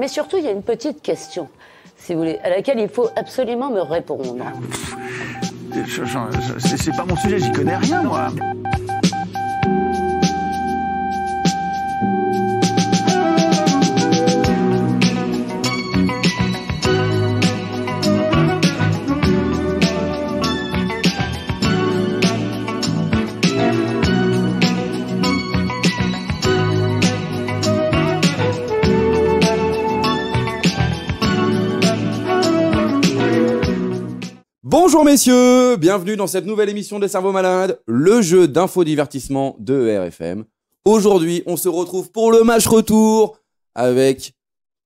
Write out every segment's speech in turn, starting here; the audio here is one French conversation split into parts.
Mais surtout, il y a une petite question, si vous voulez, à laquelle il faut absolument me répondre. C'est pas mon sujet, j'y connais rien, moi. Bonjour messieurs, bienvenue dans cette nouvelle émission des Cerveaux Malades, le jeu d'infodivertissement de RFM. Aujourd'hui, on se retrouve pour le match retour avec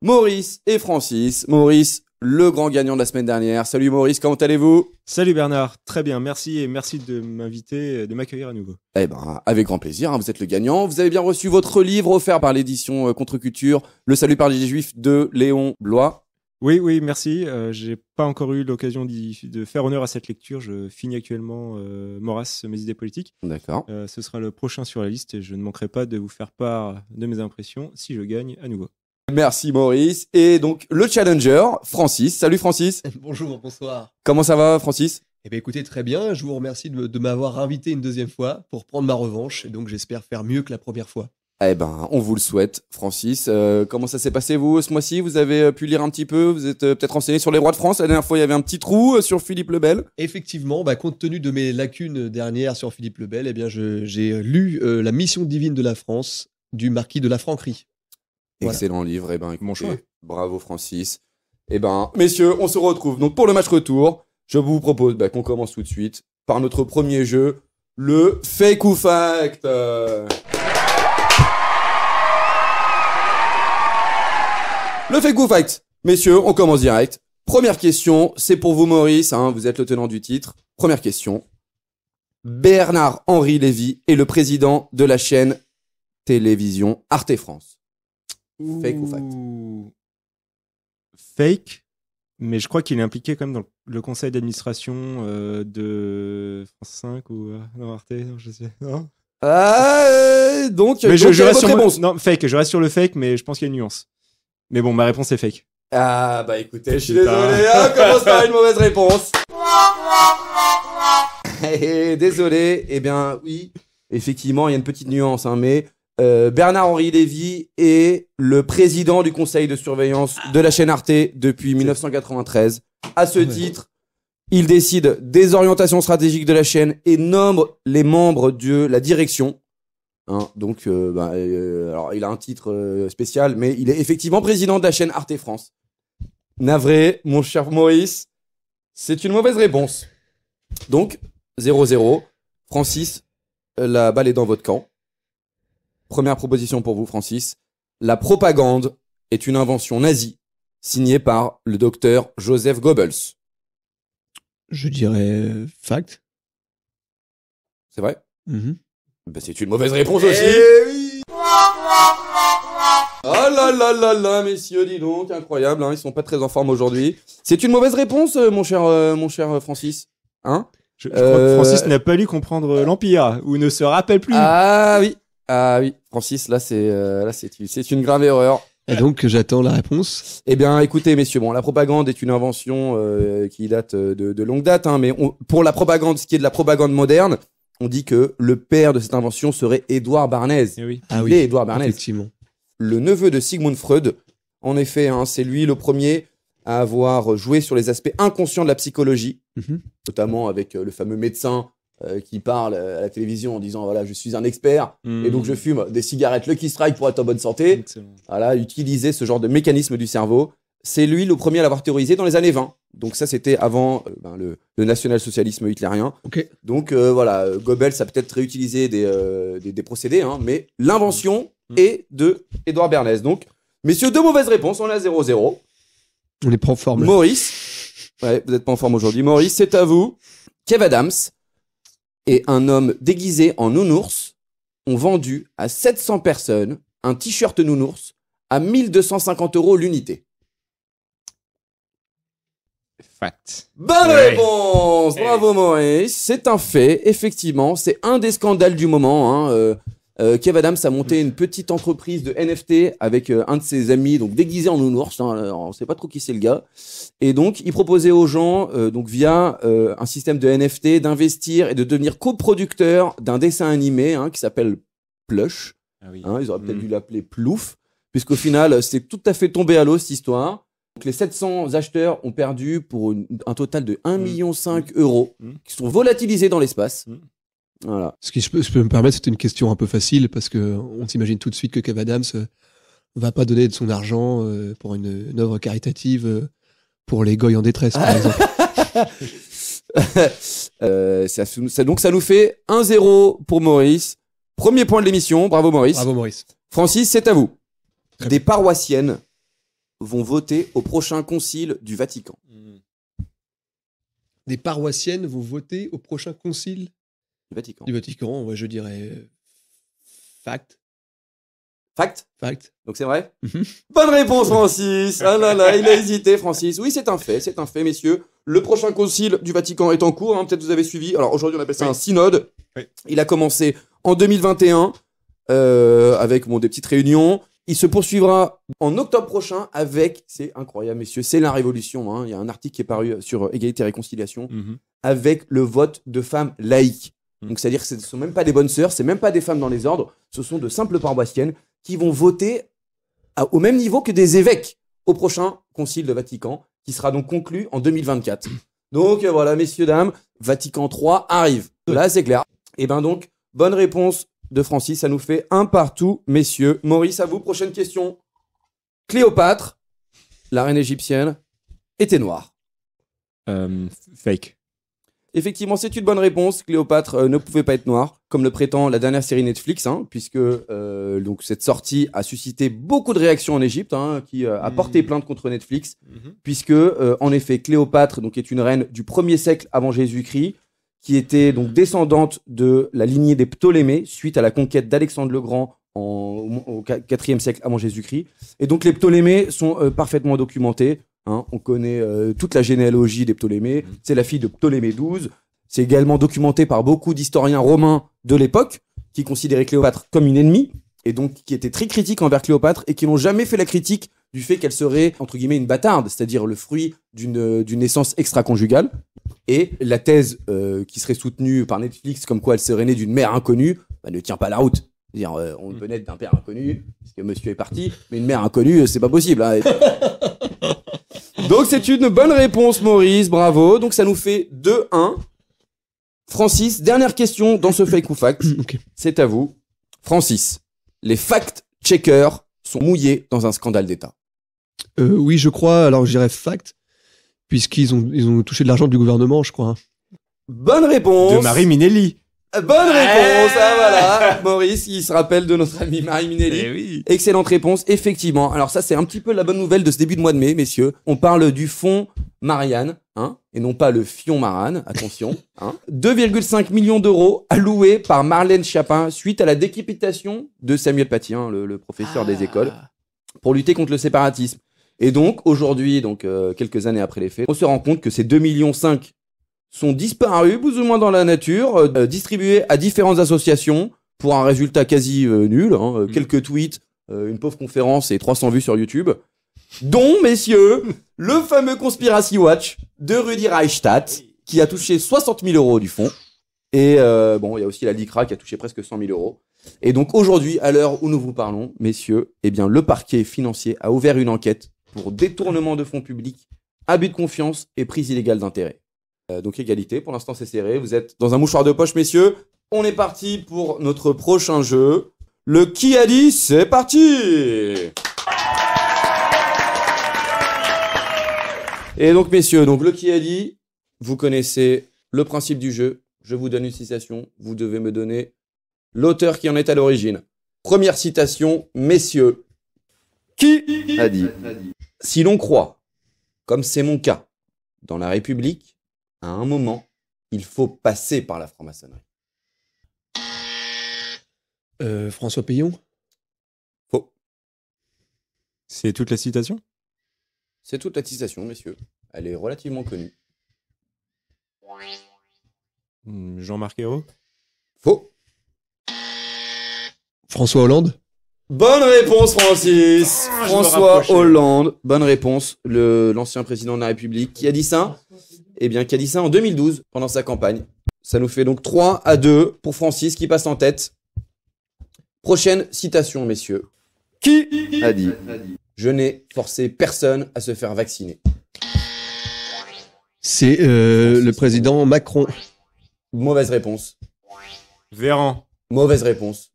Maurice et Francis. Maurice, le grand gagnant de la semaine dernière. Salut Maurice, comment allez-vous ? Salut Bernard, très bien, merci et merci de m'inviter, de m'accueillir à nouveau. Eh ben, avec grand plaisir, hein, vous êtes le gagnant. Vous avez bien reçu votre livre offert par l'édition Contre-Culture, Le salut par les Juifs de Léon Blois. Oui, merci. J'ai pas encore eu l'occasion de faire honneur à cette lecture. Je finis actuellement Maurras, mes idées politiques. D'accord. Ce sera le prochain sur la liste et je ne manquerai pas de vous faire part de mes impressions si je gagne à nouveau. Merci Maurice. Et donc, le challenger, Francis. Salut Francis. Bonjour, bonsoir. Comment ça va Francis ? Eh bien écoutez, très bien. Je vous remercie de m'avoir invité une deuxième fois pour prendre ma revanche. Et donc j'espère faire mieux que la première fois. Eh ben, on vous le souhaite, Francis. Comment ça s'est passé, vous, ce mois-ci ? Vous avez pu lire un petit peu ? Vous êtes peut-être renseigné sur les rois de France ? La dernière fois, il y avait un petit trou sur Philippe le Bel. Effectivement, compte tenu de mes lacunes dernières sur Philippe le Bel, eh bien, j'ai lu La mission divine de la France du marquis de la Franquerie. Voilà. Excellent livre. Eh ben, écoutez, Bon choix. bravo, Francis. Eh ben, messieurs, on se retrouve donc pour le match retour. Je vous propose qu'on commence tout de suite par notre premier jeu, le Fake ou Fact. Le Fake ou Fact. Messieurs, on commence direct. Première question, c'est pour vous Maurice, hein, vous êtes le tenant du titre. Première question. Bernard-Henri Lévy est le président de la chaîne télévision Arte France. Fake ou fact ? Fake, mais je crois qu'il est impliqué quand même dans le conseil d'administration de France 5 ou non, Arte, non, je sais. Non. Donc, Mais je reste sur réponse. non, fake, je reste sur le fake, mais je pense qu'il y a une nuance. Mais bon, ma réponse est fake. Ah bah écoutez, je suis Putain. désolé, on commence par une mauvaise réponse. Désolé, eh bien oui, effectivement il y a une petite nuance, hein, mais Bernard-Henri Lévy est le président du conseil de surveillance de la chaîne Arte depuis 1993. À ce titre, il décide des orientations stratégiques de la chaîne et nomme les membres de la direction. Hein, donc, alors il a un titre spécial, mais il est effectivement président de la chaîne Arte France. Navré, mon cher Maurice, c'est une mauvaise réponse. Donc, 0-0. Francis, la balle est dans votre camp. Première proposition pour vous, Francis. La propagande est une invention nazie signée par le docteur Joseph Goebbels. Je dirais fact. C'est vrai ? Mm-hmm. C'est une mauvaise réponse aussi. Oui. Oh là là là là, messieurs, dis donc, incroyable, hein, ils sont pas très en forme aujourd'hui. C'est une mauvaise réponse, mon cher Francis. Hein ? Je crois que Francis n'a pas lu comprendre l'Empire, ou ne se rappelle plus. Ah oui, Francis, là c'est une grave erreur. Et donc j'attends la réponse. Eh bien, écoutez, messieurs, bon, la propagande est une invention qui date de longue date, hein, mais pour la propagande, ce qui est de la propagande moderne, on dit que le père de cette invention serait Édouard Bernays. Eh oui. Il est Édouard Bernays. Effectivement. Le neveu de Sigmund Freud. En effet, hein, c'est lui le premier à avoir joué sur les aspects inconscients de la psychologie, notamment avec le fameux médecin qui parle à la télévision en disant voilà, je suis un expert et donc je fume des cigarettes Lucky Strike pour être en bonne santé. Excellent. Voilà, utiliser ce genre de mécanisme du cerveau. C'est lui le premier à l'avoir théorisé dans les années 20. Donc ça, c'était avant le national-socialisme hitlérien. Ok. Donc voilà, Goebbels a peut-être réutilisé des procédés, hein, mais l'invention est de Édouard Bernays. Donc, messieurs, deux mauvaises réponses, on est à 0-0. On n'est pas en forme. Maurice, ouais, vous n'êtes pas en forme aujourd'hui. Maurice, c'est à vous. Kev Adams et un homme déguisé en nounours ont vendu à 700 personnes un t-shirt nounours à 1250 € l'unité. Fact. Bonne Ouais. réponse. Bravo Maurice. C'est un fait, effectivement. C'est un des scandales du moment. Hein. Kev Adams a monté une petite entreprise de NFT avec un de ses amis, donc déguisé en nounours. Hein, on sait pas trop qui c'est le gars. Et donc, il proposait aux gens, donc via un système de NFT, d'investir et de devenir coproducteur d'un dessin animé hein, qui s'appelle Plush. Ah oui. Hein, ils auraient peut-être dû l'appeler Plouf, puisqu'au final, c'est tout à fait tombé à l'eau cette histoire. Donc, les 700 acheteurs ont perdu pour un total de 1,5 million d'euros qui sont volatilisés dans l'espace. Voilà. Ce qui, je peux me permettre, c'était une question un peu facile parce que on s'imagine tout de suite que Kev Adams va pas donner de son argent pour une œuvre caritative pour les goy en détresse, par exemple. Donc ça nous fait 1-0 pour Maurice. Premier point de l'émission. Bravo Maurice. Bravo Maurice. Francis, c'est à vous. Très Des paroissiennes vont voter au prochain concile du Vatican. Des paroissiennes vont voter au prochain concile Du Vatican. du Vatican. Ouais, je dirais fact. Fact. Donc c'est vrai Bonne réponse, Francis. Ah là là, il a hésité, Francis. Oui, c'est un fait, messieurs. Le prochain concile du Vatican est en cours. Hein, peut-être vous avez suivi. Alors aujourd'hui, on appelle ça un synode. Oui. Il a commencé en 2021 avec des petites réunions. Il se poursuivra en octobre prochain avec, c'est incroyable, messieurs, c'est la révolution. Hein. Il y a un article qui est paru sur Égalité et Réconciliation avec le vote de femmes laïques. Donc, c'est-à-dire que ce ne sont même pas des bonnes sœurs, c'est même pas des femmes dans les ordres, ce sont de simples paroissiennes qui vont voter au même niveau que des évêques au prochain concile de Vatican, qui sera donc conclu en 2024. Donc, voilà, messieurs, dames, Vatican III arrive. Là, c'est clair. Et ben donc, bonne réponse de Francis, ça nous fait 1 partout, messieurs. Maurice, à vous, prochaine question. Cléopâtre, la reine égyptienne, était noire. Fake. Effectivement, c'est une bonne réponse. Cléopâtre ne pouvait pas être noire, comme le prétend la dernière série Netflix, hein, puisque donc cette sortie a suscité beaucoup de réactions en Égypte, hein, qui a porté plainte contre Netflix, puisque en effet Cléopâtre donc est une reine du 1er siècle avant Jésus-Christ, qui était donc descendante de la lignée des Ptolémées suite à la conquête d'Alexandre le Grand au 4e siècle avant Jésus-Christ. Et donc les Ptolémées sont parfaitement documentés. Hein, on connaît toute la généalogie des Ptolémées. C'est la fille de Ptolémée XII. C'est également documenté par beaucoup d'historiens romains de l'époque qui considéraient Cléopâtre comme une ennemie et donc qui étaient très critiques envers Cléopâtre et qui n'ont jamais fait la critique du fait qu'elle serait, entre guillemets, une bâtarde, c'est-à-dire le fruit d'une naissance extra-conjugale. Et la thèse qui serait soutenue par Netflix comme quoi elle serait née d'une mère inconnue ne tient pas la route. C'est-à-dire, on peut naître d'un père inconnu, parce que monsieur est parti, mais une mère inconnue, c'est pas possible. Hein. Donc c'est une bonne réponse, Maurice, bravo. Donc ça nous fait 2-1. Francis, dernière question dans ce fake ou fact. Ok. C'est à vous. Francis, les fact-checkers sont mouillés dans un scandale d'État. Oui, je crois. Alors, je dirais fact, puisqu'ils ont touché de l'argent du gouvernement, je crois. Hein. Bonne réponse. De Marie Minelli. Bonne réponse, voilà. Maurice, il se rappelle de notre ami Marie Minelli. Eh oui. Excellente réponse, effectivement. Alors ça, c'est un petit peu la bonne nouvelle de ce début de mois de mai, messieurs. On parle du fonds Marianne, hein, et non pas le fion Marane, attention. Hein. 2,5 millions d'euros alloués par Marlène Schiappa suite à la décapitation de Samuel Paty, hein, le professeur des écoles, pour lutter contre le séparatisme. Et donc, aujourd'hui, quelques années après les faits, on se rend compte que ces 2,5 millions sont disparus, plus ou moins dans la nature, distribués à différentes associations pour un résultat quasi nul. Hein, quelques tweets, une pauvre conférence et 300 vues sur YouTube. Dont, messieurs, le fameux Conspiracy Watch de Rudi Reichstadt, qui a touché 60 000 euros du fonds. Et il y a aussi la LICRA qui a touché presque 100 000 euros. Et donc aujourd'hui, à l'heure où nous vous parlons, messieurs, le parquet financier a ouvert une enquête pour détournement de fonds publics, abus de confiance et prise illégale d'intérêt. Donc égalité, pour l'instant c'est serré, vous êtes dans un mouchoir de poche, messieurs. On est parti pour notre prochain jeu. Le qui a dit, c'est parti. Et donc messieurs, le qui a dit, vous connaissez le principe du jeu. Je vous donne une citation, vous devez me donner l'auteur qui en est à l'origine. Première citation, messieurs. Qui a dit, si l'on croit, comme c'est mon cas, dans la République, à un moment, il faut passer par la franc-maçonnerie. François Payon. Faux. C'est toute la citation? C'est toute la citation, messieurs. Elle est relativement connue. Jean-Marc Ayrault? Faux. François Hollande. Bonne réponse, Francis. me François rapprochais. Hollande. Bonne réponse. L'ancien président de la République. Qui a dit ça? Eh bien, qui a dit ça en 2012, pendant sa campagne. Ça nous fait donc 3-2 pour Francis, qui passe en tête. Prochaine citation, messieurs. Qui a dit « Je n'ai forcé personne à se faire vacciner C'est le président Macron. ». Mauvaise réponse. Véran. Mauvaise réponse.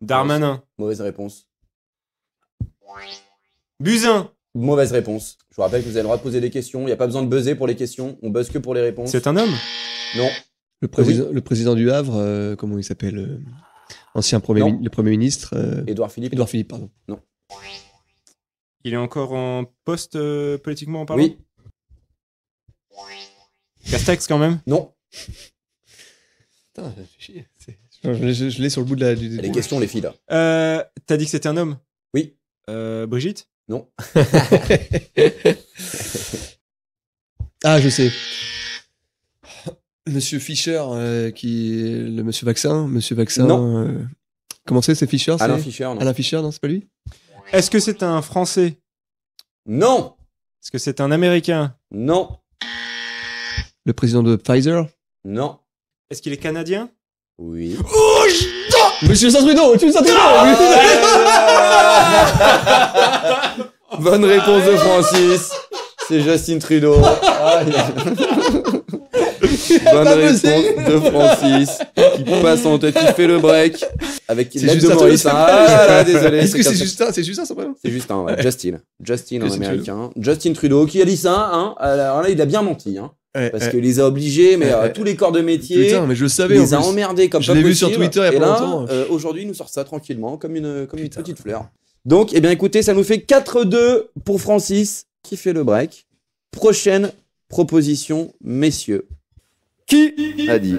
Darmanin. Mauvaise réponse. Buzyn. Mauvaise réponse. Je vous rappelle que vous avez le droit de poser des questions. Il n'y a pas besoin de buzzer pour les questions. On buzz que pour les réponses. C'est un homme. Non. Le président du Havre, comment il s'appelle ancien le premier ministre. Édouard Philippe. Édouard Philippe, pardon. Il est encore en poste politiquement en parlant. Oui. Castex quand même. Non. Putain, ça fait chier. Je l'ai sur le bout de la... Les questions, les filles, là. T'as dit que c'était un homme. Oui. Brigitte. Non. Ah, je sais. Monsieur Fischer, le monsieur vaccin. Non. Comment c'est Fischer? Alain Fischer, non. Alain Fischer, non, c'est pas lui? Est-ce que c'est un Français? Non. Est-ce que c'est un Américain? Non. Le président de Pfizer? Non. Est-ce qu'il est canadien? Oui. Monsieur Trudeau, Bonne réponse de Francis. C'est Justin Trudeau. Bonne réponse de Francis. Qui passe en tête, qui fait le break. Avec C'est l'aide de Justin Maurice. Trudeau, Ah là, désolé. Est-ce que c'est comme ça. Justin? C'est Justin, son prénom? C'est Justin, ouais. Justin en Justin américain. Justin Trudeau qui a dit ça, hein. Alors là, il a bien menti, hein. Ouais, Parce qu'il les a obligés, mais tous les corps de métier. Putain, mais je le savais. Il en les a plus. emmerdés comme Je pas l'ai vu possible. sur Twitter il y a Et pas là, longtemps. aujourd'hui, il nous sort ça tranquillement, comme une petite fleur. Donc, eh bien, écoutez, ça nous fait 4-2 pour Francis, qui fait le break. Prochaine proposition, messieurs. Qui a dit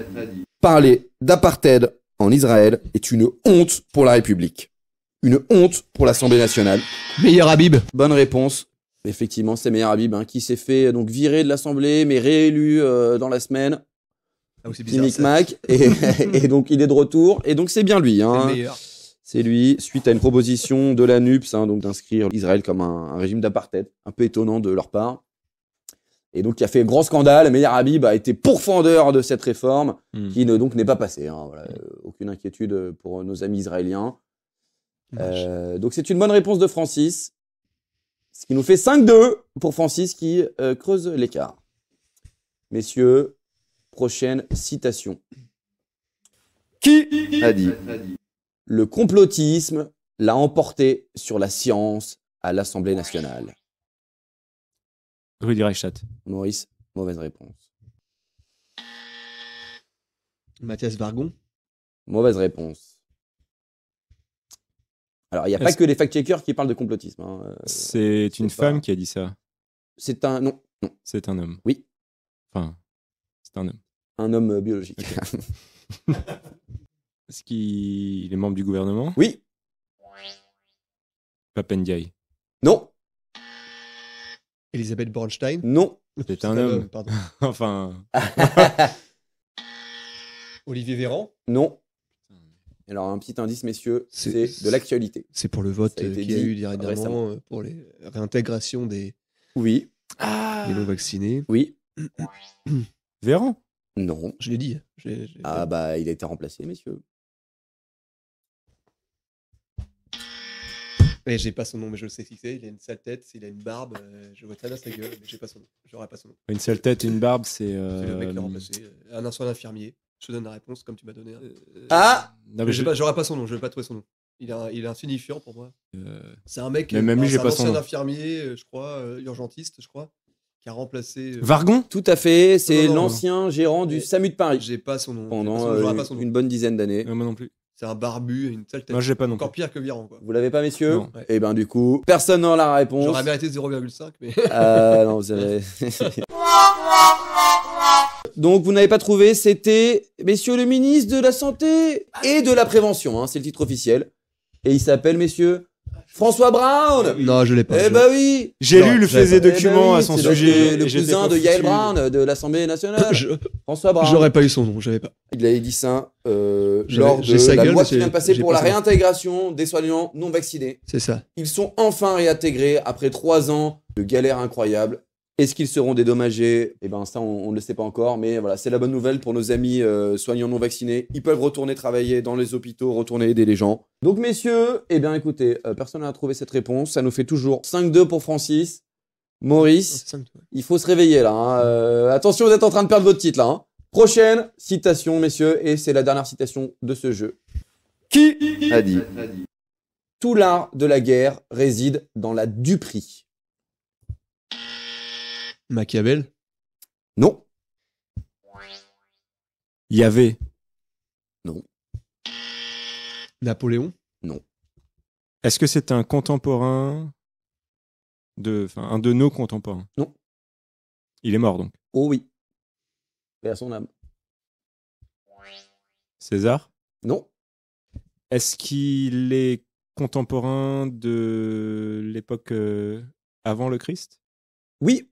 parler d'apartheid en Israël est une honte pour la République. Une honte pour l'Assemblée nationale. Meilleur Habib. Bonne réponse. Effectivement, c'est Meir Habib, hein, qui s'est fait donc virer de l'Assemblée, mais réélu dans la semaine. Ah, c'est Petit micmac. Et donc, il est de retour. Et donc, c'est bien lui. Hein. C'est le meilleur. C'est lui, suite à une proposition de la NUPS, hein, donc d'inscrire Israël comme un régime d'apartheid. Un peu étonnant de leur part. Et donc, il a fait grand scandale. Meir Habib a été pourfendeur de cette réforme, qui donc n'est pas passée. Hein, voilà. Aucune inquiétude pour nos amis israéliens. Donc, c'est une bonne réponse de Francis. Ce qui nous fait 5-2 pour Francis qui creuse l'écart. Messieurs, prochaine citation. Qui a dit le complotisme l'a emporté sur la science à l'Assemblée nationale? Rudi Reichstadt. Maurice, mauvaise réponse. Mathias Vargon. Mauvaise réponse. Alors, il n'y a pas que les fact-checkers qui parlent de complotisme. Hein. C'est une femme qui a dit ça. C'est un... Non. C'est un homme. Oui. Enfin, c'est un homme. Un homme biologique. Okay. Est-ce qu'il est membre du gouvernement? Oui. Papendiaï. Non. Elisabeth Bornstein. Non. C'est un homme. Pardon. Enfin. Olivier Véran. Non. Alors, un petit indice, messieurs, c'est de l'actualité. C'est pour le vote Ça a été qu'il y a dit eu dernièrement pour les réintégrations des Oui. non-vaccinés. Oui. Véran? Non. Je l'ai dit. Ah bah, il a été remplacé, messieurs. Mais j'ai pas son nom, mais je le sais qui c'est. Il a une sale tête, il a une barbe. Je vois très bien sa gueule, mais j'ai pas son nom. J'aurais pas son nom. Une seule tête, une barbe, c'est. C'est le mec qui l'a remplacé. Un instant infirmier. Je te donne la réponse comme tu m'as donné. Ah Non, mais j'aurais pas son nom, je vais pas trouver son nom. Il est insignifiant pour moi. C'est un mec. Mais même lui, j'ai pas son ancien nom. infirmier, je crois, urgentiste, je crois, qui a remplacé. Vargon? Tout à fait, c'est Non. l'ancien gérant du SAMU de Paris J'ai pas son nom. pendant J'aurais pas son nom. une bonne dizaine d'années. Moi non plus. C'est un barbu et une sale tête. Moi, j'ai pas non plus. Encore pire que Viran, quoi. Vous l'avez pas, messieurs? Non. Ouais. Et ben du coup, personne n'a la réponse. J'aurais mérité 0,5, mais. Non, vous avez... Donc, vous n'avez pas trouvé, c'était messieurs le ministre de la Santé et de la Prévention, hein, c'est le titre officiel. Et il s'appelle, messieurs, François Brown. Non, je l'ai pas. Eh bah oui. J'ai Non, lu le j'avais faisait pas. document Eh bah à oui, son c'est sujet. le et j'étais cousin pas de Yael foutu. Brown de l'Assemblée nationale. François Brown. J'aurais pas eu son nom, j'avais pas. Il avait dit ça J'avais- lors j'ai de sa la gueule, loi mais qui vient de passer j'ai pour pas la ça. réintégration des soignants non vaccinés. C'est ça. Ils sont enfin réintégrés après 3 ans de galère incroyable. Est-ce qu'ils seront dédommagés? Eh ben ça, on ne le sait pas encore, mais voilà, c'est la bonne nouvelle pour nos amis soignants non vaccinés. Ils peuvent retourner travailler dans les hôpitaux, retourner aider les gens. Donc messieurs, eh bien écoutez, personne n'a trouvé cette réponse. Ça nous fait toujours 5-2 pour Francis. Maurice, il faut se réveiller là. Hein. Attention, vous êtes en train de perdre votre titre là. Hein. Prochaine citation, messieurs, et c'est la dernière citation de ce jeu. Qui a dit tout l'art de la guerre réside dans la duperie? Machiavel. Non. Il y avait. Napoléon. Est-ce que c'est un contemporain un de nos contemporains? Non. Il est mort donc. Oh oui. Et à son âme. César? Non. Est-ce qu'il est contemporain de l'époque avant le Christ? Oui.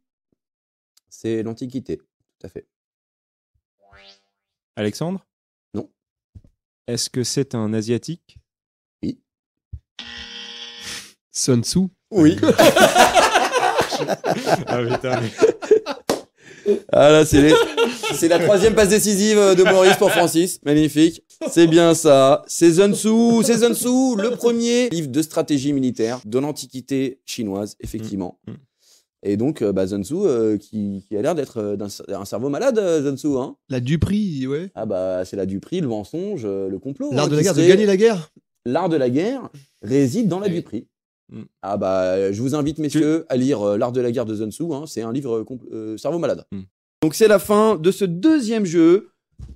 C'est l'Antiquité, tout à fait. Alexandre? Non. Est-ce que c'est un asiatique? Oui. Sun Tzu. Oui. Ah putain. Ah là, c'est la troisième passe décisive de Maurice pour Francis. Magnifique. C'est bien ça. C'est Sun Tzu, le premier livre de stratégie militaire de l'Antiquité chinoise, effectivement. Et donc, Sun Tzu, qui a l'air d'être un cerveau malade, Sun Tzu. Hein. La duperie, ouais. Ah bah, c'est la duperie, le mensonge, le complot. L'art hein, de la qui guerre, de serait- gagner la guerre. L'art de la guerre réside dans la Oui. duperie. Mm. Ah bah, je vous invite, messieurs, à lire L'art de la guerre de Sun Tzu. Hein, c'est un livre cerveau malade. Mm. Donc, c'est la fin de ce deuxième jeu,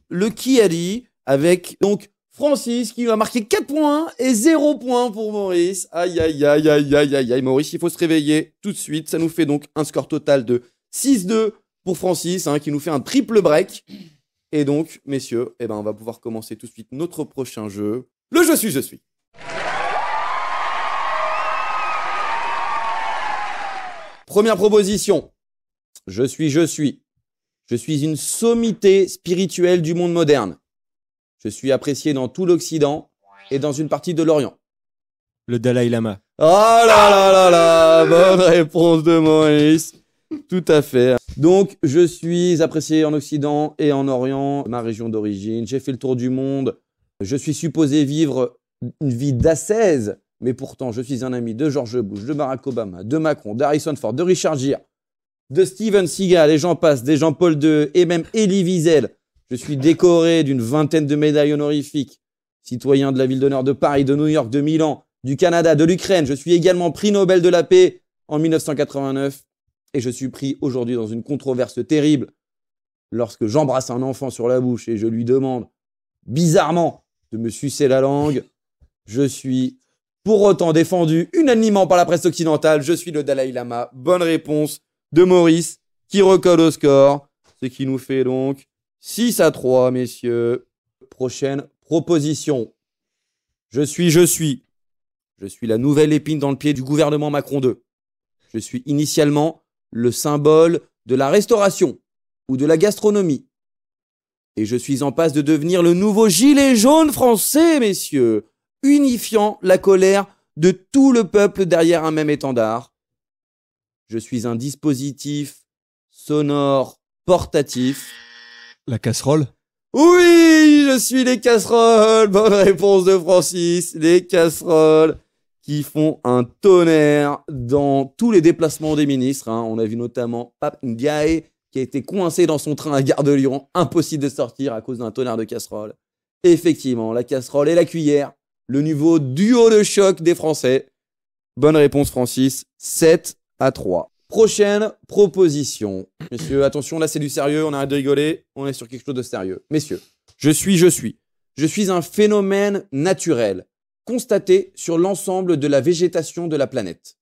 le qui a dit, avec donc Francis qui va marquer 4 points et 0 points pour Maurice. Aïe, aïe, aïe, aïe, aïe, aïe, aïe. Maurice, il faut se réveiller tout de suite. Ça nous fait donc un score total de 6-2 pour Francis, hein, qui nous fait un triple break. Et donc, messieurs, eh ben, on va pouvoir commencer tout de suite notre prochain jeu. Le Je suis. Première proposition. Je suis. Je suis une sommité spirituelle du monde moderne. Je suis apprécié dans tout l'Occident et dans une partie de l'Orient. Le Dalai Lama. Oh là là là là, bonne réponse de Maurice. Tout à fait. Donc, je suis apprécié en Occident et en Orient, ma région d'origine. J'ai fait le tour du monde. Je suis supposé vivre une vie d'ascèse, mais pourtant, je suis un ami de George Bush, de Barack Obama, de Macron, d'Harrison Ford, de Richard Gere, de Steven Seagal, et j'en passe, des Jean-Paul II et même Elie Wiesel. Je suis décoré d'une 20aine de médailles honorifiques. Citoyen de la ville d'honneur de Paris, de New York, de Milan, du Canada, de l'Ukraine. Je suis également prix Nobel de la paix en 1989. Et je suis pris aujourd'hui dans une controverse terrible lorsque j'embrasse un enfant sur la bouche et je lui demande, bizarrement, de me sucer la langue. Je suis pour autant défendu unanimement par la presse occidentale. Je suis le Dalai Lama. Bonne réponse de Maurice qui recolle au score. Ce qui nous fait donc 6-3, messieurs. Prochaine proposition. Je suis. Je suis la nouvelle épine dans le pied du gouvernement Macron 2. Je suis initialement le symbole de la restauration ou de la gastronomie. Et je suis en passe de devenir le nouveau gilet jaune français, messieurs, unifiant la colère de tout le peuple derrière un même étendard. Je suis un dispositif sonore portatif. La casserole. Oui, je suis les casseroles. Bonne réponse de Francis. Les casseroles qui font un tonnerre dans tous les déplacements des ministres. Hein. On a vu notamment Pape Ndiaye qui a été coincé dans son train à Gare de Lyon. Impossible de sortir à cause d'un tonnerre de casseroles. Effectivement, la casserole et la cuillère. Le niveau duo de choc des Français. Bonne réponse, Francis. 7-3. Prochaine proposition. Messieurs, attention, là c'est du sérieux, on arrête de rigoler, on est sur quelque chose de sérieux. Messieurs, je suis. Je suis un phénomène naturel, constaté sur l'ensemble de la végétation de la planète.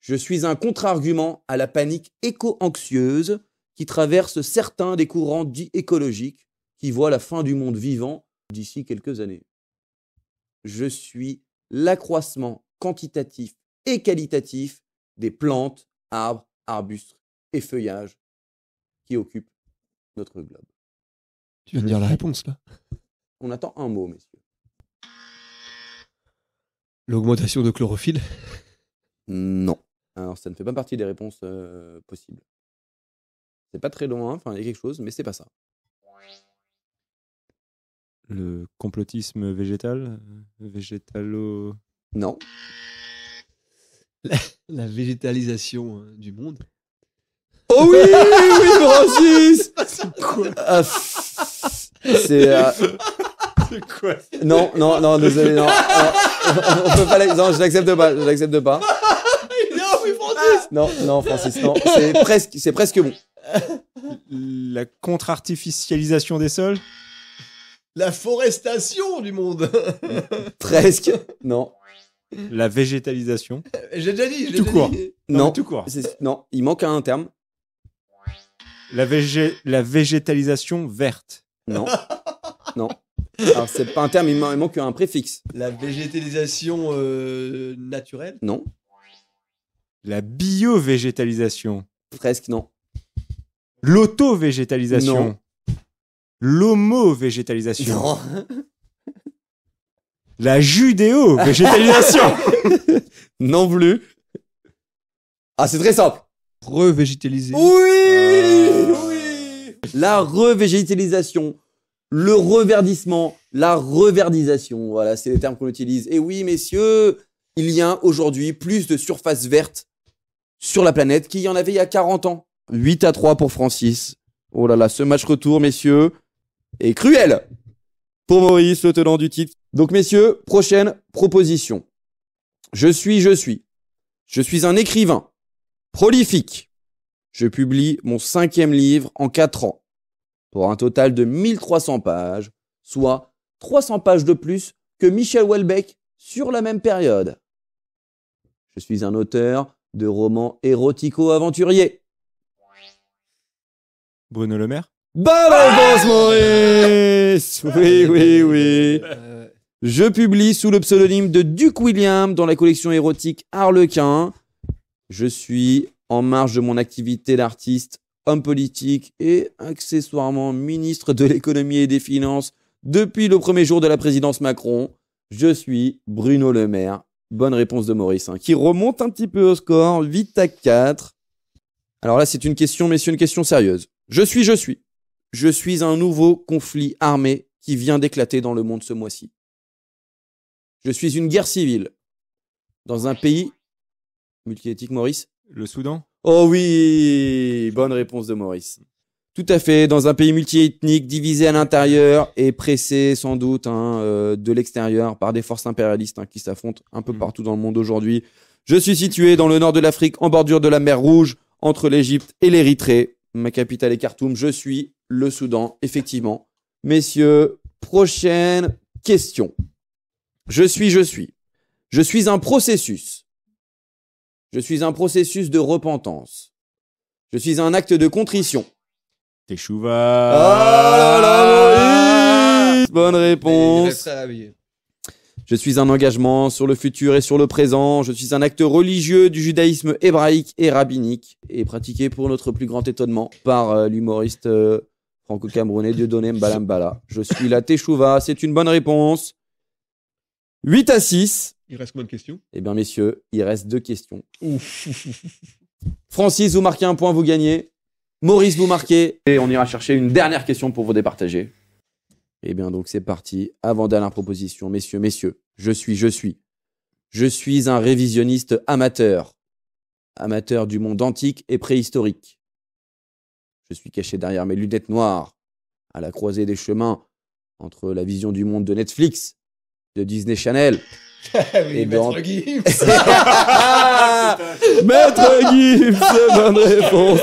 Je suis un contre-argument à la panique éco-anxieuse qui traverse certains des courants dits écologiques qui voient la fin du monde vivant d'ici quelques années. Je suis l'accroissement quantitatif et qualitatif des plantes, arbres, arbustes et feuillages qui occupent notre globe? Tu viens de dire la réponse, là. On attend un mot, messieurs. L'augmentation de chlorophylle. Non. Alors, ça ne fait pas partie des réponses possibles. C'est pas très loin, enfin, il y a quelque chose, mais c'est pas ça. Le complotisme végétal, végétalo. Non. La végétalisation du monde. Oh oui, oui, Francis. Ah, c'est. C'est quoi? Non, désolé, non. On peut pas. Non, je l'accepte pas. Non, Francis, non. C'est presque bon. La contre-artificialisation des sols? La forestation du monde. Presque. Non. La végétalisation? J'ai déjà dit. Tout court. Non. Tout court. Non, il manque un terme. La végétalisation verte? Non. Alors, c'est pas un terme, il manque un préfixe. La végétalisation naturelle. Non. La bio-végétalisation? Presque, non. L'auto-végétalisation? Non. L'homo-végétalisation? Non. La judéo-végétalisation? Non plus. Ah, c'est très simple. Revégétaliser. Oui. La revégétalisation, le reverdissement, la reverdisation. Voilà, c'est les termes qu'on utilise. Et oui, messieurs, il y a aujourd'hui plus de surface verte sur la planète qu'il y en avait il y a 40 ans. 8-3 pour Francis. Oh là là, ce match retour, messieurs, est cruel pour Maurice, le tenant du titre. Donc, messieurs, prochaine proposition. Je suis un écrivain prolifique. Je publie mon 5e livre en 4 ans, pour un total de 1300 pages, soit 300 pages de plus que Michel Houellebecq sur la même période. Je suis un auteur de romans érotico-aventuriers. Bruno Le Maire? Bonne réponse, Maurice. Oui. Je publie sous le pseudonyme de Duke William dans la collection érotique Harlequin. Je suis en marge de mon activité d'artiste, homme politique et accessoirement ministre de l'économie et des finances depuis le premier jour de la présidence Macron. Je suis Bruno Le Maire. Bonne réponse de Maurice, qui remonte un petit peu au score, 8-4. Alors là, c'est une question, messieurs, une question sérieuse. Je suis un nouveau conflit armé qui vient d'éclater dans le monde ce mois-ci. Je suis une guerre civile dans un pays multiethnique, Maurice. Le Soudan? Oh oui, bonne réponse de Maurice. Tout à fait, dans un pays multiethnique divisé à l'intérieur et pressé sans doute de l'extérieur par des forces impérialistes qui s'affrontent un peu partout dans le monde aujourd'hui. Je suis situé dans le nord de l'Afrique, en bordure de la mer Rouge, entre l'Égypte et l'Érythrée. Ma capitale est Khartoum. Je suis le Soudan, effectivement. Messieurs, prochaine question. Je suis un processus. Je suis un processus de repentance. Je suis un acte de contrition. Teshuva. Ah là là, Maurice. Bonne réponse. Je suis un engagement sur le futur et sur le présent. Je suis un acte religieux du judaïsme hébraïque et rabbinique et pratiqué pour notre plus grand étonnement par l'humoriste franco-camerounais Dieudonné Mbalambala. Je suis la Teshuva. C'est une bonne réponse. 8-6. Il reste combien de questions? Eh bien, messieurs, il reste 2 questions. Francis, vous marquez un point, vous gagnez. Maurice, vous marquez. Et on ira chercher une dernière question pour vous départager. Eh bien, donc, c'est parti. Avant-dernière proposition. Messieurs, je suis un révisionniste amateur. Amateur du monde antique et préhistorique. Je suis caché derrière mes lunettes noires, à la croisée des chemins, entre la vision du monde de Netflix, de Disney Channel. Oui, Maître Gims. Maître Gims, bonne réponse.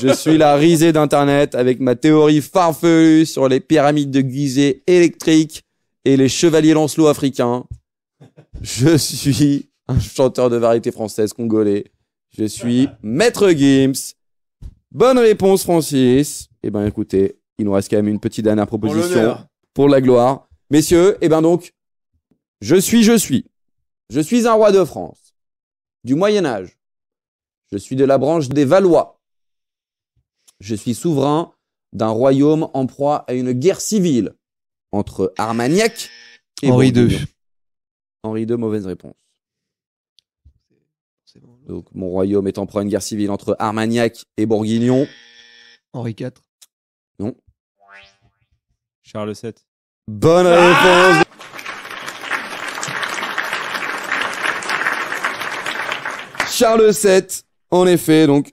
Je suis la risée d'Internet avec ma théorie farfelue sur les pyramides de Gizeh électriques et les chevaliers Lancelot africains. Je suis un chanteur de variété française congolais. Je suis Maître Gims. Bonne réponse, Francis. Eh ben, écoutez, il nous reste quand même une petite dernière proposition pour la gloire. Messieurs, eh ben donc, je suis. Je suis un roi de France, du Moyen-Âge. Je suis de la branche des Valois. Je suis souverain d'un royaume en proie à une guerre civile entre Armagnac et Henri Bourguignon. II. Henri II, mauvaise réponse. C'est bon. Donc, mon royaume est en proie à une guerre civile entre Armagnac et Bourguignon. Henri IV. Charles VII. Bonne réponse. Charles VII, en effet, donc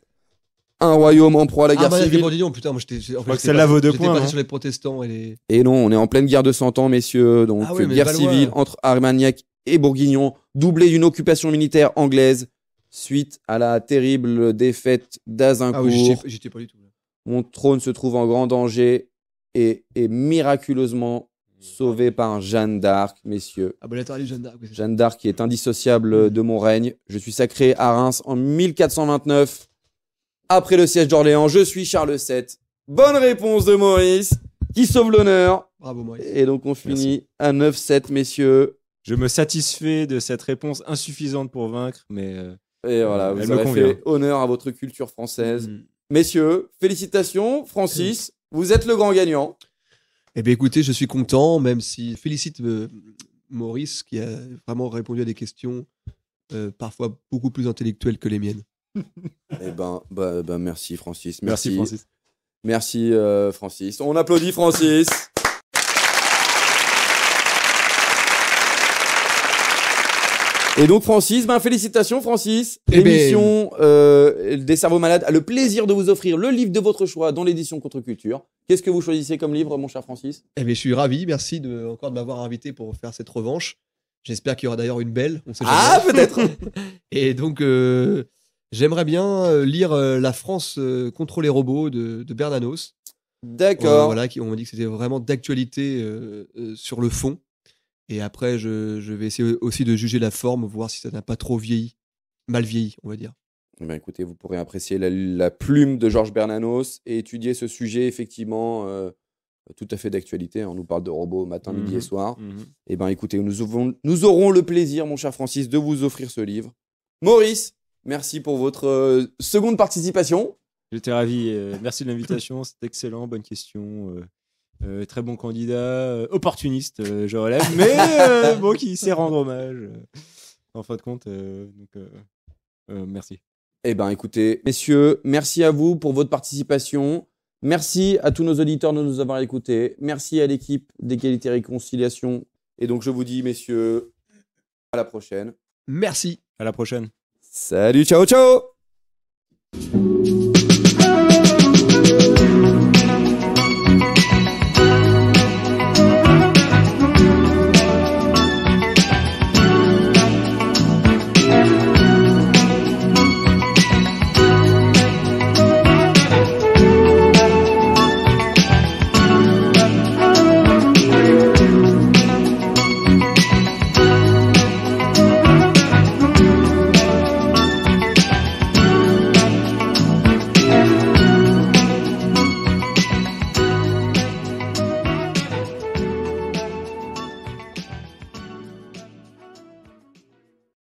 un royaume en proie à la guerre Armagnac et civile. Bourguignon, putain, moi j'étais. crois que celle-là vaut 2 points, J'étais non sur les protestants et les. Et non, on est en pleine guerre de 100 ans, messieurs. Donc, Ah ouais, mais guerre Valois. civile entre Armagnac et Bourguignon, doublée d'une occupation militaire anglaise suite à la terrible défaite d'Azincourt. Ah oui, j'étais pas du tout là. Mon trône se trouve en grand danger et est miraculeusement sauvé par Jeanne d'Arc, messieurs. Ah bah la Jeanne d'Arc. Oui, c'est ça. Jeanne d'Arc qui est indissociable de mon règne. Je suis sacré à Reims en 1429. Après le siège d'Orléans, je suis Charles VII. Bonne réponse de Maurice, qui sauve l'honneur. Bravo Maurice. Et donc on finit à 9-7, messieurs. Je me satisfais de cette réponse insuffisante pour vaincre, mais Et voilà, Elle vous me avez convient. fait honneur à votre culture française. Mm. Messieurs, félicitations. Francis, vous êtes le grand gagnant. Eh bien écoutez, je suis content, même si félicite Maurice qui a vraiment répondu à des questions parfois beaucoup plus intellectuelles que les miennes. Eh ben, merci Francis. merci Francis. Merci Francis. On applaudit Francis. Et donc Francis, félicitations Francis. Eh ben- L'émission des cerveaux malades a le plaisir de vous offrir le livre de votre choix dans l'édition Contre-Culture. Qu'est-ce que vous choisissez comme livre, mon cher Francis? Eh bien je suis ravi, merci encore de m'avoir invité pour faire cette revanche. J'espère qu'il y aura d'ailleurs une belle. On sait Ah, jamais. peut-être. Et donc j'aimerais bien lire La France contre les robots de Bernanos. D'accord. Voilà, on m'a dit que c'était vraiment d'actualité sur le fond. Et après, je vais essayer aussi de juger la forme, voir si ça n'a pas trop vieilli, mal vieilli, on va dire. Eh ben, écoutez, vous pourrez apprécier la plume de Georges Bernanos et étudier ce sujet effectivement tout à fait d'actualité. On nous parle de robots matin, midi et soir. Eh ben, écoutez, nous aurons le plaisir, mon cher Francis, de vous offrir ce livre. Maurice, merci pour votre seconde participation. J'étais ravi. Merci de l'invitation. C'était excellent. Bonne question. Très bon candidat. Opportuniste, je relève. Mais bon, qui sait rendre hommage. En fin de compte. Merci. Eh ben, écoutez, messieurs, merci à vous pour votre participation. Merci à tous nos auditeurs de nous avoir écoutés. Merci à l'équipe d'Égalité et Réconciliation. Et donc, je vous dis, messieurs, à la prochaine. Merci. À la prochaine. Salut, ciao, ciao!